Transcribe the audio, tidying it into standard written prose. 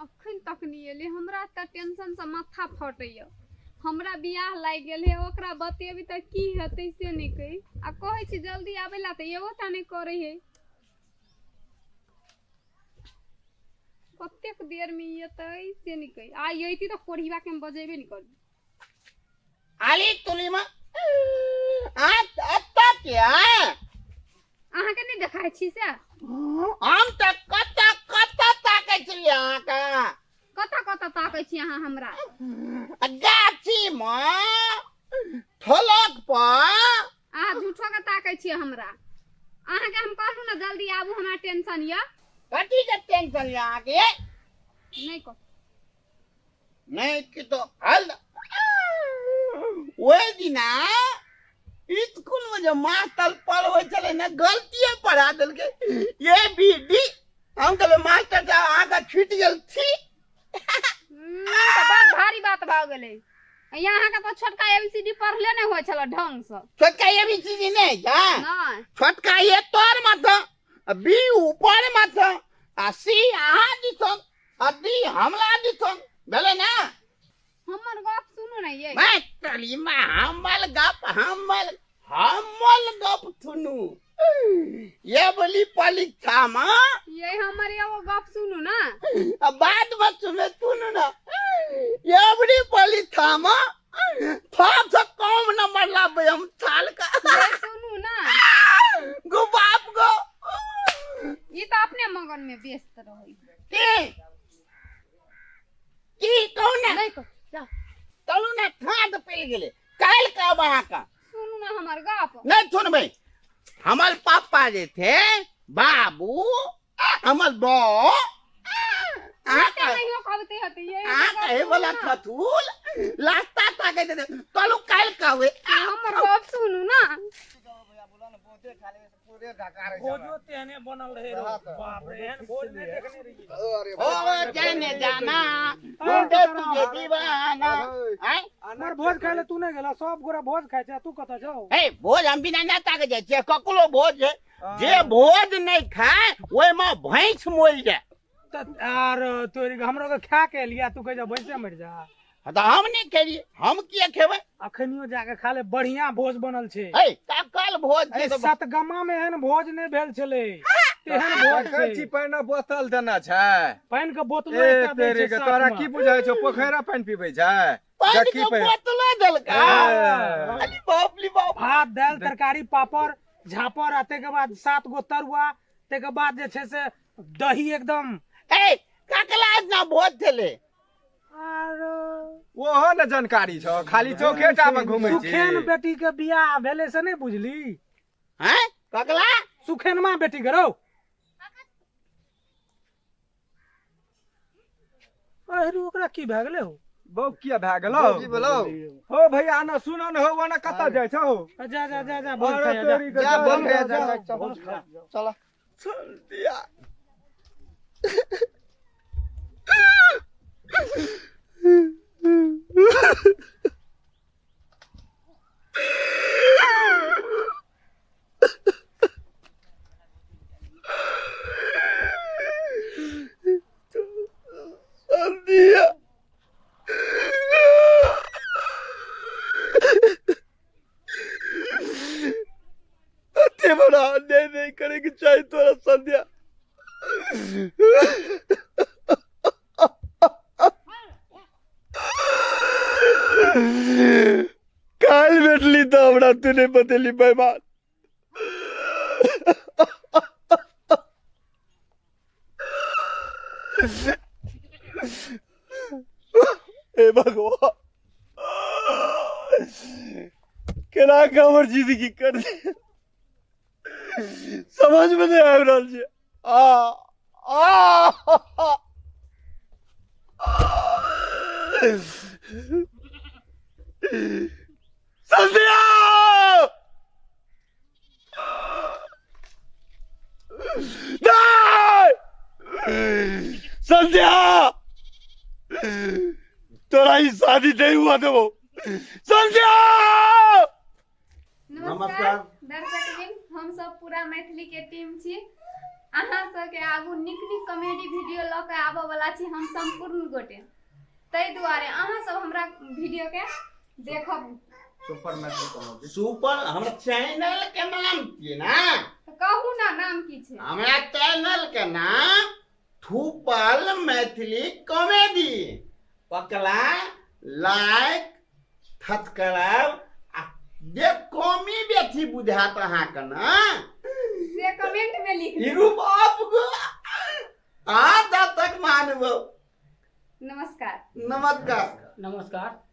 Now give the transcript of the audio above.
अखन तक नहीं एले हमरा त टेंशन से माथा फटैया हमरा बियाह लाग गेल है ओकरा बतेबी त की हेतै से नहीं कही आ कहै छी जल्दी आबेला त एगो ता नहीं करे है कतेक देर में एतै से नहीं कही आ यति त कोढ़ीबा के हम बजेबे नहीं करी आली तुलीमा आ अत्ता क्या अहाँ के नहीं देखाय छी से हम त कता ताकै छी यहाँ का कता कता ताकै छी अहाँ हमरा गाछी म थलक प अहाँ झूठो के ताकै छी हमरा अहाँ के हम कहलू ना जल्दी आबू हमरा टेंशन या कथी के टेंशन यहाँ के नहीं को नहीं कि तो हल ओए दिना स्कूल में जो मास्टर पढ़वे चले ना गलती पढ़ा दिल के ये बीडी हम कहले मास्टर साहब आगा छूट गेल थी तो बहुत भारी बात भ गेलै यहाँ का तो छोटका एबीसीडी पढ़ले नहीं होय छला ढंग से छोटका एबीसीडी नहीं जा नहीं छोटका ये तोर मत बी ऊपर मत आ सी आहा दिसन आ डी हमला दिसन भेले ना हमर गप सुनु न ये मैं तली में हमल गप सुनु ये बोली परीक्षा में ये हमर एगो गप सुनु ना अब बाद में सुनु ना ये बोली परीक्षा में फाप से कम नंबर लाबे हम साल का ये सुनु ना गो बाप गो ये तो अपने मगन में व्यस्त रही की कौन है नहीं को जा तलू ना खाद पेल गेले काल का बहा का सुनु ना हमर गप नहीं सुन भाई हमारे पापा जे थे बाबू हमार बो आते नहीं हो कबते होते ये कहे वाला खतूल लास्ता ताके दे तलू काल का हुए हमर गप सुनु ना भोजो तेने बनल रहे बाप रे एहन भोज ने देखने रही ओ जाने जाना मुंडे तुझे दीवाना हैं हमर भोज खाइले तू नहीं गेला सब गोरा भोज खाइ छै तू कत जाओ ए भोज हम बिना नाता के जाय छै ककलो भोज है जे भोज नहीं खाए ओय में भैंस मोल जाए त यार तोरी हमरो के खा के लिया तू कह जा भैंसे मर जा तो हम नहीं खेलिए हम किया खेबै अखनियो जाके खा ले बढ़िया भोज बनल छै ए कल भोज छै तो सतगमा में एहन भोज नहीं भेल छले तेहन भोज छै छी पानी बोतल देना छै पानी के बोतल ए तेरे के तोरा की बुझाय छौ पोखरा पानी पीबै छै पानी जकी के पे बोतल देलका अली बाप ली बाप भात दाल तरकारी पापड़ झापड़ आते के बाद 7 गो तरुआ ते के बाद जे छै से दही एकदम ए ककला ना भोज थेले आर ओहो न जानकारी छौ खाली चौकेटा में घुमै छी सुखेन बेटी के बियाह भेले से नहीं बुझली हैं ककला सुखेनमा बेटी के रौ अरे ओकरा की भए गेलै हो बहु किया भए गेलौ जी बोलो हो भैया न सुनो न हो न कत जाय छौ जा जा जा जा बोल खाया जा जा बोल जा चला चल दिया बड़ा अन्याय नहीं करेगी चाहिए तोरा संध्या काल बैठली तो हमरा तूने बतेली बेईमान हे भगवान केना हमर जिंदगी कर दे समझ में नहीं आबि रहल छै संध्या संध्या तोरा ही शादी नहीं हुआ देवो संध्या नमस्कार दर्शक हम सब पूरा मैथिली के टीम छी अहाँ सबके आगू नीक नीक कॉमेडी वीडियो लऽ के आबऽ वाला छी हम संपूर्ण गोटे। ताहि दुआरे अहाँ सब हमरा वीडियो के देखब। सुपर हमरा चैनल के नाम की ना कहू ना नाम की छै? हमरा चैनल के नाम थूपल मैथिली कॉमेडी। पकला लाइक थतकराब आ जे कॉमी बेथी बुझात अहाँ के ना से कमेंट में लिख ई रूप आपको आ तक मानबो। नमस्कार। नमस्कार। नमस्कार।